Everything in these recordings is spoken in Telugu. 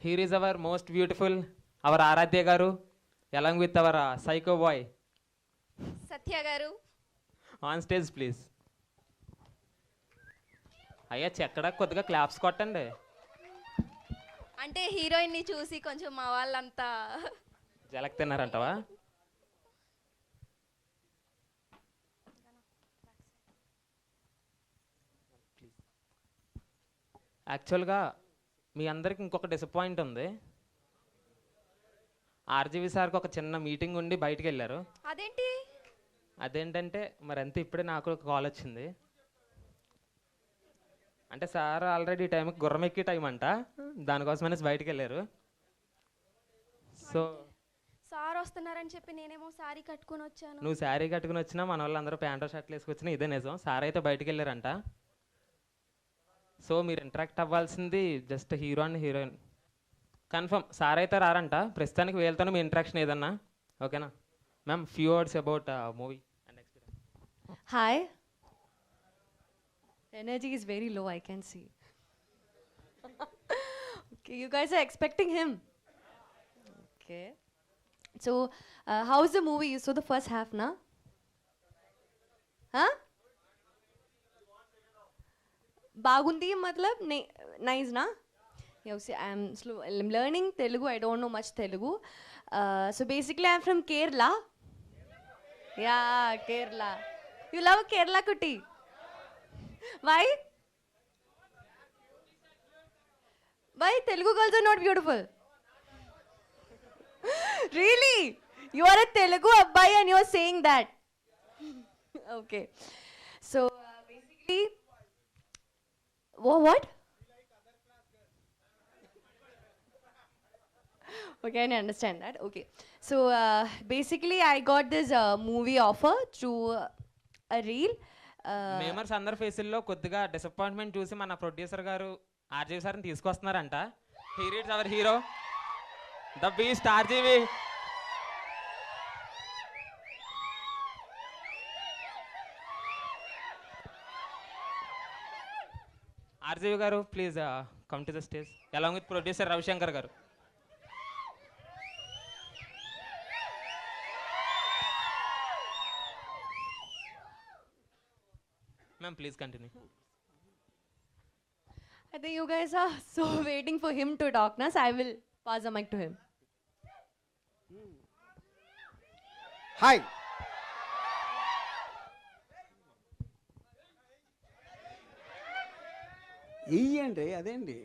Here is our most beautiful, our Aradhya Garu, along with our psycho boy. Satya garu. On stage, please. అయ్యా చెక్కడ కొద్దిగా క్లాప్స్ కొట్టండి. అంటే హీరోయిన్ ని చూసి కొంచెం మా వాళ్ళంతా జలక్ తిన్నారంటవా? యాక్చువల్గా మీ అందరికి ఇంకొక డిసప్పాయింట్ ఉంది. ఆర్జీవి సార్కి ఒక చిన్న మీటింగ్ ఉండి బయటికి వెళ్ళారు. అదేంటి? అదేంటంటే మరి అంతే, ఇప్పుడే నాకు ఒక కాల్ వచ్చింది. అంటే సార్ ఆల్రెడీ ఈ టైంకి గుర్రం ఎక్కి టైం అంట, దానికోసమనే బయటికి వెళ్ళారు. సో సార్ వస్తున్నారని చెప్పి నేనేమో సారీ కట్టుకొని వచ్చాను. నువ్వు శారీ కట్టుకుని వచ్చినా మన వాళ్ళందరూ ప్యాంటు షర్ట్లు వేసుకొచ్చినా ఇదే నిజం. సార్ అయితే బయటికి వెళ్ళారంట. సో మీరు ఇంటరాక్ట్ అవ్వాల్సింది just hero and heroine. Confirm sir అయితే రారంట. ప్రస్తుతానికి వెళ్తాను మీ ఇంటరాక్షన్ ఏదన్నా. ఓకేనా ma'am? Few words about movie and experience. Hi. Energy is very low, I can see. Okay, you guys are expecting him. Okay. So, how's the movie? You saw the first half, na? Huh? Bagundi matlab nice, na? Yeah, see, I'm learning Telugu. I don't know much Telugu. So basically, I'm from Kerala. Yeah, Kerala. You love Kerala, Kutti? Why? Why Telugu girls are not beautiful? Really? You are a Telugu abbai and you are saying that. Okay. So basically, what? Okay, I understand that. Okay. So basically, I got this movie offer through a reel. Memers అందరి ఫేసుల్లో కొద్దిగా డిసప్పాయింట్మెంట్ చూసి మన ప్రొడ్యూసర్ గారు ఆర్జీవి సార్ని తీసుకొస్తున్నారంట. Here it's our hero the beast RGV. RGV గారు please come to the stage along with producer Ravishankar గారు. Ma'am, please continue. I think you guys are so waiting for him to talk, na? So I will pass the mic to him. Hi. ఇయ్యండి అదేంటి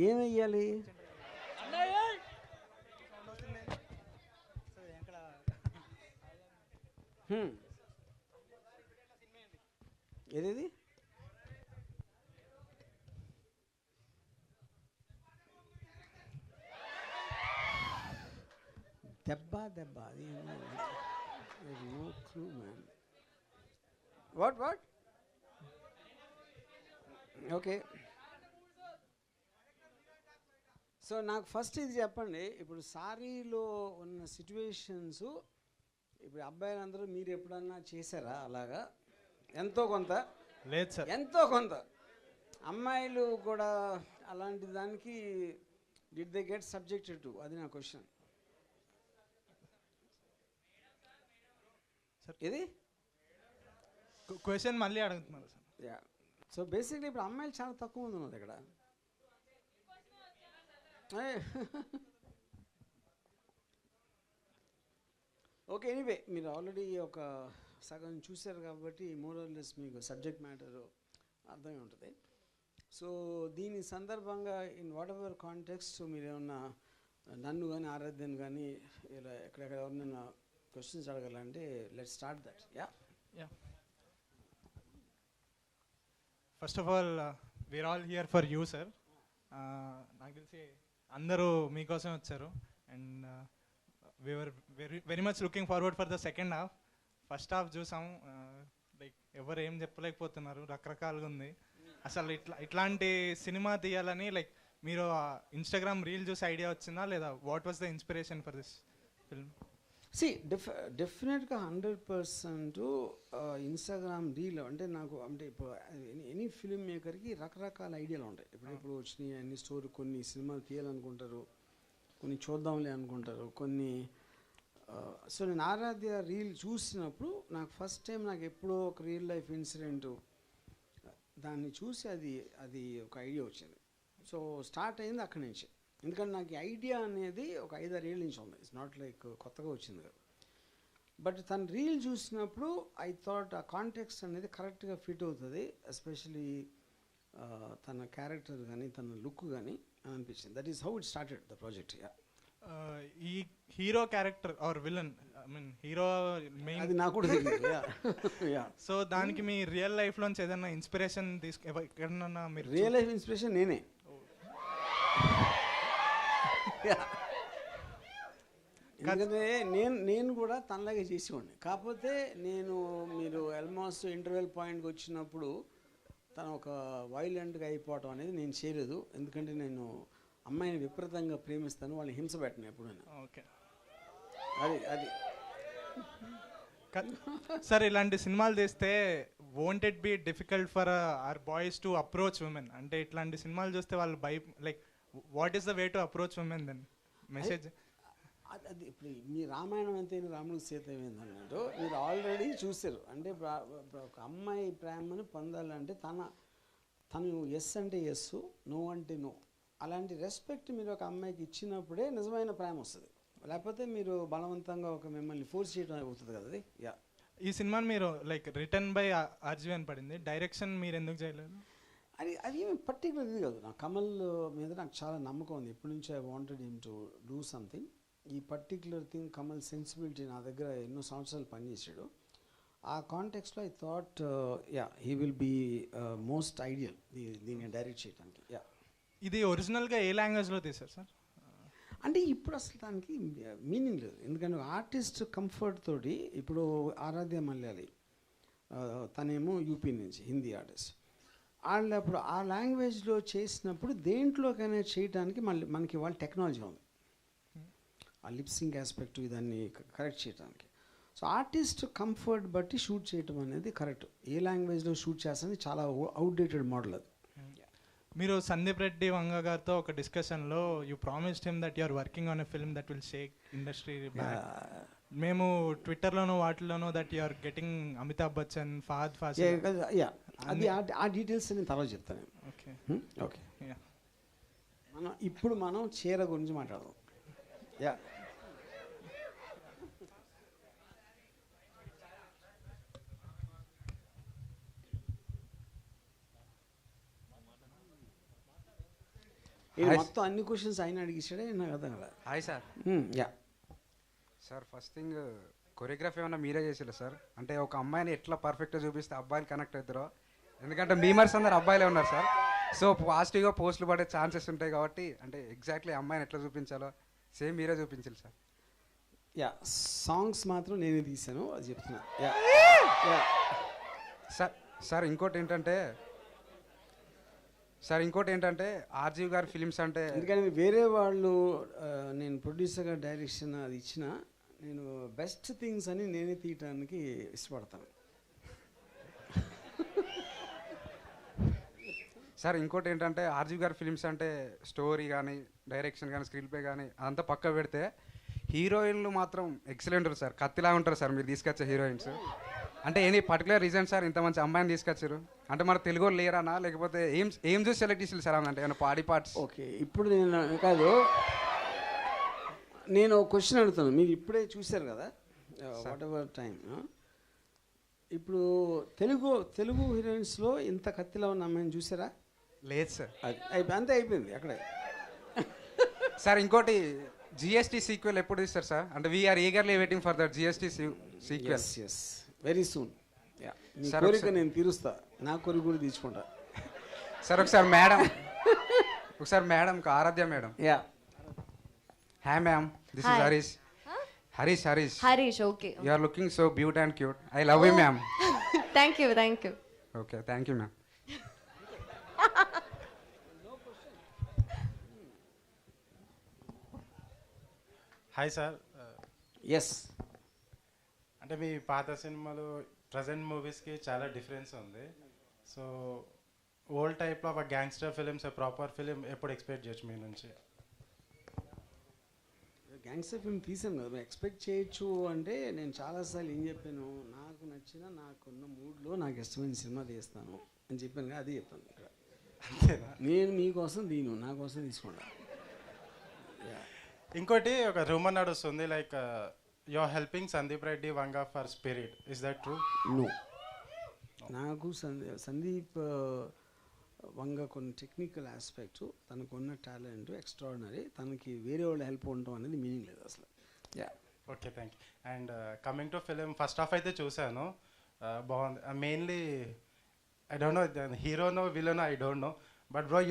ఏం వెయ్యాలి? ఏది దెబ్బ దెబ్బ అది no clue man. What okay. So నాకు ఫస్ట్ ఇది చెప్పండి. ఇప్పుడు సారీలో ఉన్న సిచ్యువేషన్స్ ఇప్పుడు అబ్బాయిలందరూ మీరు ఎప్పుడన్నా చేశారా అలాగా? ఎంతో కొంత. లేదు సార్. ఎంతో కొంత. అమ్మాయిలు కూడా అలాంటి దానికి did they get subjected to? అది నా క్వశ్చన్. ఇది క్వశ్చన్ మళ్ళీ అడుగుతున్నారు సార్. యా. సో బేసిక్లీ ఇప్పుడు అమ్మాయిలు చాలా తక్కువ మంది ఉన్నారు ఇక్కడ. ఓకే, ఎనీవే మీరు ఆల్రెడీ ఒక సగం చూశారు కాబట్టి మోరల్లెస్ మీకు సబ్జెక్ట్ మ్యాటర్ అర్థమై ఉంటుంది. సో దీని సందర్భంగా ఇన్ వాట్ ఎవర్ కాంటెక్స్ట్ మీరు ఏమన్నా నన్ను కానీ ఆరాధ్యను కానీ ఇలా ఎక్కడెక్కడ ఎవరినైనా క్వశ్చన్స్ అడగాలంటే let's start that. Yeah. First of all we are all here for you sir. నాకు తెలిసి అందరూ మీకోసం వచ్చారు and we are very much looking forward for the second half. First half చూసాము, లైక్ ఎవరు ఏం చెప్పలేకపోతున్నారు, రకరకాలుగా ఉంది. అసలు ఇట్లాంటి సినిమా తీయాలని లైక్ మీరు ఇన్స్టాగ్రామ్ రీల్ చూసి ఐడియా వచ్చిందా లేదా what was the inspiration for this film? డెఫినెట్గా 100% ఇన్స్టాగ్రామ్ రీల్ అంటే నాకు అంటే ఇప్పుడు ఎనీ ఫిల్మ్ మేకర్కి రకరకాల ఐడియాలు ఉంటాయి. ఇప్పుడు వచ్చినాయి అన్ని స్టోరీ, కొన్ని సినిమాలు తీయాలనుకుంటారు, కొన్ని చూద్దాంలే అనుకుంటారు, కొన్ని సో నేను ఆరాధ్య రీల్ చూసినప్పుడు నాకు ఫస్ట్ టైం నాకు ఎప్పుడో ఒక రియల్ లైఫ్ ఇన్సిడెంట్ దాన్ని చూసి అది ఒక ఐడియా వచ్చింది. సో స్టార్ట్ అయింది అక్కడి నుంచి. ఎందుకంటే నాకు ఈ ఐడియా అనేది ఒక 5-6 ఏళ్ళ నుంచి ఉంది. ఇట్స్ నాట్ లైక్ కొత్తగా వచ్చింది కదా. బట్ తన రీల్ చూసినప్పుడు ఐ థాట్ ఆ కాంటెక్స్ట్ అనేది కరెక్ట్గా ఫిట్ అవుతుంది, ఎస్పెషలీ తన క్యారెక్టర్ కానీ తన లుక్ కానీ అని అనిపించింది. That is how it started the project. ఈ hero character or villain, I mean hero main, అది నాకు కూడా తెలియదు. సో దానికి మీ రియల్ లైఫ్లోంచి ఏదైనా ఇన్స్పిరేషన్ ఎక్కడన్నా మీరు రియల్ లైఫ్ ఇన్స్పిరేషన్ నేనే. ఎందుకంటే నేను కూడా తనలాగే చేసేవాడిని. కాకపోతే మీరు ఆల్మోస్ట్ ఇంటర్వెల్ పాయింట్కి వచ్చినప్పుడు తను ఒక వైలెంట్గా అయిపోవటం అనేది నేను చేయలేదు. ఎందుకంటే నేను అమ్మాయిని విపరీతంగా ప్రేమిస్తాను, వాళ్ళని హింస పెట్టను ఎప్పుడైనా. ఓకే, అది సార్ ఇలాంటి సినిమాలు తీస్తే won't it be difficult for our boys to approach women? అంటే ఇట్లాంటి సినిమాలు చూస్తే వాళ్ళు like what is the way to approach women then message? అది ఇప్పుడు మీ రామాయణం అంతే రాముడికి సీత ఏమైంది అన్నట్టు మీరు ఆల్రెడీ చూసారు. అంటే ఒక అమ్మాయి ప్రేమను పొందాలంటే తను ఎస్ అంటే ఎస్, నో అంటే నో. అలాంటి రెస్పెక్ట్ మీరు ఒక అమ్మాయికి ఇచ్చినప్పుడే నిజమైన ప్రేమ వస్తుంది. లేకపోతే మీరు బలవంతంగా ఒక మిమ్మల్ని ఫోర్స్ చేయడం అవుతుంది కదా. అది ఈ సినిమాని మీరు లైక్ రిటర్న్ బై ఆర్జీవి అని పడింది, డైరెక్షన్ మీరు ఎందుకు చేయలేదు? అది ఏమి పర్టికులర్ ఇది కాదు. నాకు కమల్ మీద నాకు చాలా నమ్మకం ఉంది. ఎప్పటి నుంచి I wanted him to do something. ఈ పర్టిక్యులర్ థింగ్ కమల్ సెన్సిబిలిటీ నా దగ్గర ఎన్నో సంవత్సరాలు పనిచేసాడు. ఆ కాంటెక్స్లో I thought he will be most ideal దీన్ని డైరెక్ట్ చేయడానికి. ఇది ఒరిజినల్గా ఏ లాంగ్వేజ్లో తీశారు సార్? అంటే ఇప్పుడు అసలు దానికి మీనింగ్ లేదు. ఎందుకంటే ఆర్టిస్ట్ కంఫర్ట్ తోటి ఇప్పుడు ఆరాధ్య మలయాళి, తనేమో యూపీ నుంచి హిందీ ఆర్టిస్ట్, వాళ్ళు అప్పుడు ఆ లాంగ్వేజ్లో చేసినప్పుడు దేంట్లోకైనా చేయడానికి మనకి వాళ్ళ టెక్నాలజీ ఉంది, ఆ లిప్సింగ్ ఆస్పెక్ట్ ఇదాన్ని కరెక్ట్ చేయడానికి. సో ఆర్టిస్ట్ కంఫర్ట్ బట్టి షూట్ చేయటం అనేది కరెక్ట్. ఏ లాంగ్వేజ్లో షూట్ చేస్తుంది చాలా అవుట్డేటెడ్ మోడల్ అది. మీరు సందీప్ రెడ్డి వంగ గారితో ఒక డిస్కషన్లో you promised him that you're working on a film that will shake industry back. మేము ట్విట్టర్లోనూ వాటిలోనూ that you're getting Amitabh Bachchan, Fahadh Faasil. అది ఆ డీటెయిల్స్ నేను తర్వాత చెప్తాను. ఓకే ఓకే, ఇప్పుడు మనం చీర గురించి మాట్లాడదాం. మొత్తం అన్ని క్వశ్చన్స్ ఆయన అడిగిస్తాడే నాకు అర్థం కదా. Hi sir. Sir first thing choreography ఏమన్నా మీరే చేసిరా సార్? అంటే ఒక అమ్మాయిని ఎట్లా పర్ఫెక్ట్గా చూపిస్తే అబ్బాయిలు కనెక్ట్ అవుతారో, ఎందుకంటే మీమర్స్ అందరు అబ్బాయిలే ఉన్నారు సార్. సో పాజిటివ్గా పోస్టులు పడే ఛాన్సెస్ ఉంటాయి కాబట్టి అంటే ఎగ్జాక్ట్లీ అమ్మాయిని ఎట్లా చూపించాలో సేమ్ మీరే చూపించాలి సార్. సాంగ్స్ మాత్రం నేనే తీసాను, అది చెప్తున్నా. సార్ ఇంకోటి ఏంటంటే ఆర్జీవి గారి ఫిలిమ్స్ అంటే ఎందుకంటే వేరే వాళ్ళు నేను ప్రొడ్యూసర్గా డైరెక్షన్ అది ఇచ్చిన నేను బెస్ట్ థింగ్స్ అని నేనే తీయటానికి ఇష్టపడతాను. సార్ ఇంకోటి ఏంటంటే ఆర్జీవి గారి ఫిలిమ్స్ అంటే స్టోరీ కానీ డైరెక్షన్ కానీ స్క్రీన్ ప్లే కానీ అదంతా పక్క పెడితే హీరోయిన్లు మాత్రం ఎక్సలెంట్ ఉంటారు సార్, కత్తిలా ఉంటారు సార్ మీరు తీసుకొచ్చే హీరోయిన్స్. అంటే ఎనీ పర్టికులర్ రీజన్ సార్ ఇంత మంచి అమ్మాయిని తీసుకొచ్చారు అంటే మన తెలుగు లేరానా లేకపోతే ఏం చూసి సెలెక్ట్ చేసి సార్? అంటే ఏమైనా బాడీ పార్ట్స్? ఓకే, ఇప్పుడు నేను క్వశ్చన్ అడుగుతాను. మీరు ఇప్పుడే చూశారు కదా వాట్ ఎవర్ టైం. ఇప్పుడు తెలుగు హీరోయిన్స్లో ఇంత కత్తిలో ఉన్న అమ్మాయిని చూసారా? లేదు సార్. అంతే అయిపోయింది అక్కడే. సార్ ఇంకోటి జిఎస్టీ సీక్వెల్ ఎప్పుడు తీస్తారు సార్? అంటే we are eagerly waiting for that GST sequel. Yes very soon. కోరిక నేను తీరుస్తా, నా కోరిక కూడా తీర్చుకుంటా సార్. ఒకసారి madam Aaradhya madam. Hi ma'am, this is Harish. Okay. You are looking so beautiful and cute. I love you, ma'am. Thank you. Okay, thank you, ma'am. Hi, sir. Yes. అంటే మీ పాత సినిమాలు ప్రజెంట్ మూవీస్కి చాలా డిఫరెన్స్ ఉంది. సో ఓల్డ్ టైప్లో ఒక గ్యాంగ్స్టర్ ఫిలిమ్స్ ప్రాపర్ ఫిలిం ఎప్పుడు ఎక్స్పెక్ట్ చేయొచ్చు మీ నుంచి? గ్యాంగ్స్టర్ ఫిల్మ్ తీసాను కదా, ఎక్స్పెక్ట్ చేయొచ్చు అంటే నేను చాలాసార్లు ఏం చెప్పాను, నాకు నచ్చిన నాకున్న మూడ్లో నాకు ఇష్టమైన సినిమా తీస్తాను అని చెప్పాను కదా, అది చెప్తాను ఇక్కడ. అంతేనా? నేను మీకోసం దీను నా కోసం తీసుకోండి. ఇంకోటి ఒక రూమర్ నడుస్తుంది, like you are helping Sandeep Reddy Vanga for Spirit. Is that true? No, నాకు సందీప్ వంగ కొన్ని టెక్నికల్ ఆస్పెక్ట్స్, తనకున్న టాలెంట్ ఎక్స్ట్రాడినరీ, తనకి వేరే వాళ్ళ హెల్ప్ ఉండటం అనేది మీనింగ్ లేదు అసలు. Yeah, okay, thank you. And coming to film, first half అయితే చూశాను, బాగుంది. మెయిన్లీ ఐ డోంట్ నో హీరోనో విలనో, I don't know, but bro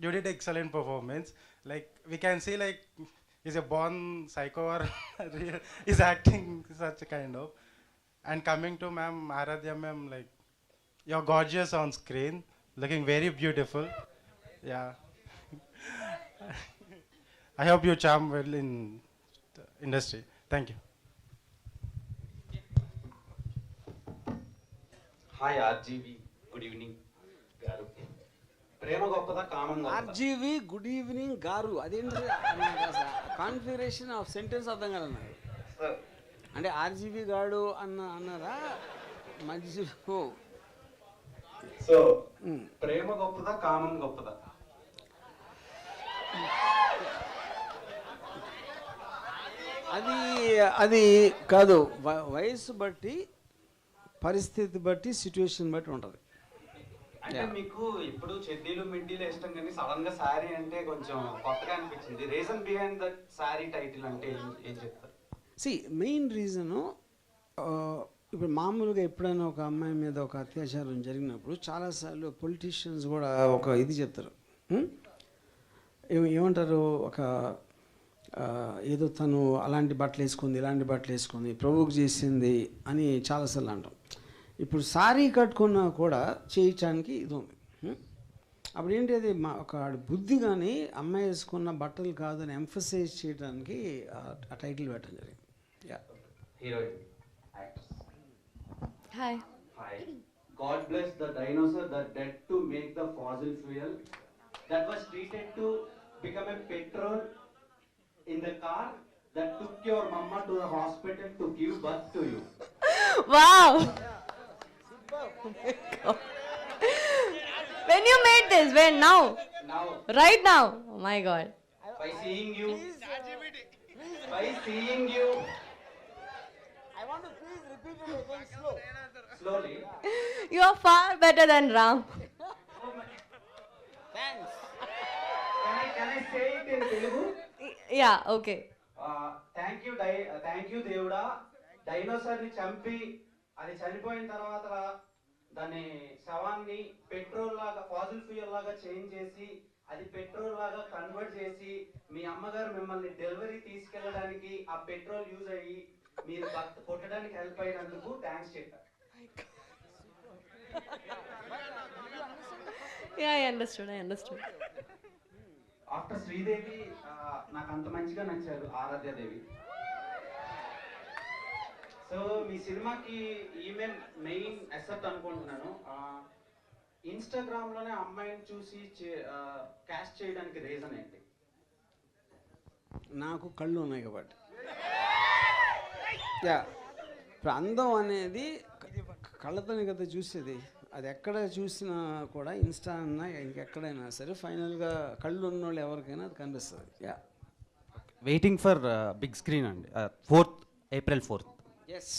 you did excellent performance. Like we can see like is a born psycho or is acting such a kind of. And coming to ma'am Aradhya ma'am, like you're gorgeous on screen, looking very beautiful. Yeah. I hope you charm well in the industry. Thank you. Hi RGV, good evening గారు. ప్రేమ గొప్పదా కామం గొప్పదా? ఆర్జీవి గుడ్ ఈవినింగ్ గారు, అదేంటి కాన్ఫిగరేషన్ ఆఫ్ సెంటెన్స్ అర్థం కదా నాకు. సార్, అంటే ఆర్జీవి గాడు అన్నారా మధ్య? సో ప్రేమ గొప్పదా కామం గొప్పదా? అది అది కాదు, వయసు బట్టి, పరిస్థితి బట్టి, సిచ్యువేషన్ బట్టి ఉంటుంది. అంటే మీకు ఇప్పుడు చెడ్డీలు మిడ్డీలు ఇష్టం, కానీ సడన్ గా శారీ అంటే కొంచెం కొత్తగా అనిపించింది. Reason behind that sari title అంటే ఏం చెప్తారు? మెయిన్ రీజను, ఇప్పుడు మామూలుగా ఎప్పుడైనా ఒక అమ్మాయి మీద ఒక అత్యాచారం జరిగినప్పుడు చాలాసార్లు పొలిటీషియన్స్ కూడా ఒక ఇది చెప్తారు. ఏమంటారు, ఒక ఏదో తను అలాంటి బట్టలు వేసుకుంది, ఇలాంటి బట్టలు వేసుకుంది, ప్రొవోక్ చేసింది అని చాలాసార్లు అంటాం. ఇప్పుడు సారీ కట్టుకున్నా కూడా చేయించడానికి ఇది ఉంది. అప్పుడు ఏంటి, అది ఒక బుద్ధి కానీ అమ్మాయి వేసుకున్న బట్టలు కాదని ఎంఫసైజ్ చేయడానికి ఆ టైటిల్ పెట్టడం జరిగింది. Yeah, heroine, actors. Hi. Hi. God bless the dinosaur that dead to make the fossil fuel that was treated to become a petrol in the car that took your mama to the hospital to give birth to you. Wow. When you made this? When? Now? Now, Right now? Oh my god. by seeing you, I want to please repeat it again slowly. You are far better than Ram. Thanks. Can I say it in Telugu? Yeah, okay. Thank you దేవుడా, డైనోసార్ ని చంపి అది చనిపోయిన తర్వాత దాని శవాన్ని పెట్రోల్ లాగా, ఫాజిల్ ఫ్యూయల్ లాగా చేంజ్ చేసి అది పెట్రోల్ లాగా కన్వర్ట్ చేసి మీ అమ్మగారు మిమ్మల్ని డెలివరీ తీసుకెళ్ళడానికి ఆ పెట్రోల్ యూజ్ అయ్యి మీరు కొట్టడానికి హెల్ప్ అయినందుకు థ్యాంక్స్ చెప్పారు. Yeah, I understood. After Sridevi నాకు అంత మంచిగా నచ్చారు ఆరాధ్యాదేవి. సో మీ సినిమాకి ఈమె మెయిన్ అసెట్ అనుకుంటున్నాను. ఇన్స్టాగ్రామ్లోనే అమ్మాయిని చూసి క్యాస్ట్ చేయడానికి రీజన్ ఏంటి? నాకు కళ్ళు ఉన్నాయి కాబట్టి. యా, ఇప్పుడు అందం అనేది కళ్ళతోనే కదా చూసేది. అది ఎక్కడ చూసినా కూడా, ఇన్స్టా అన్నా ఇంకెక్కడైనా సరే, ఫైనల్గా కళ్ళు ఉన్న వాళ్ళు ఎవరికైనా అది కనిపిస్తుంది. Yeah, waiting for big screen అండి, 4th April 4th. ఎస్.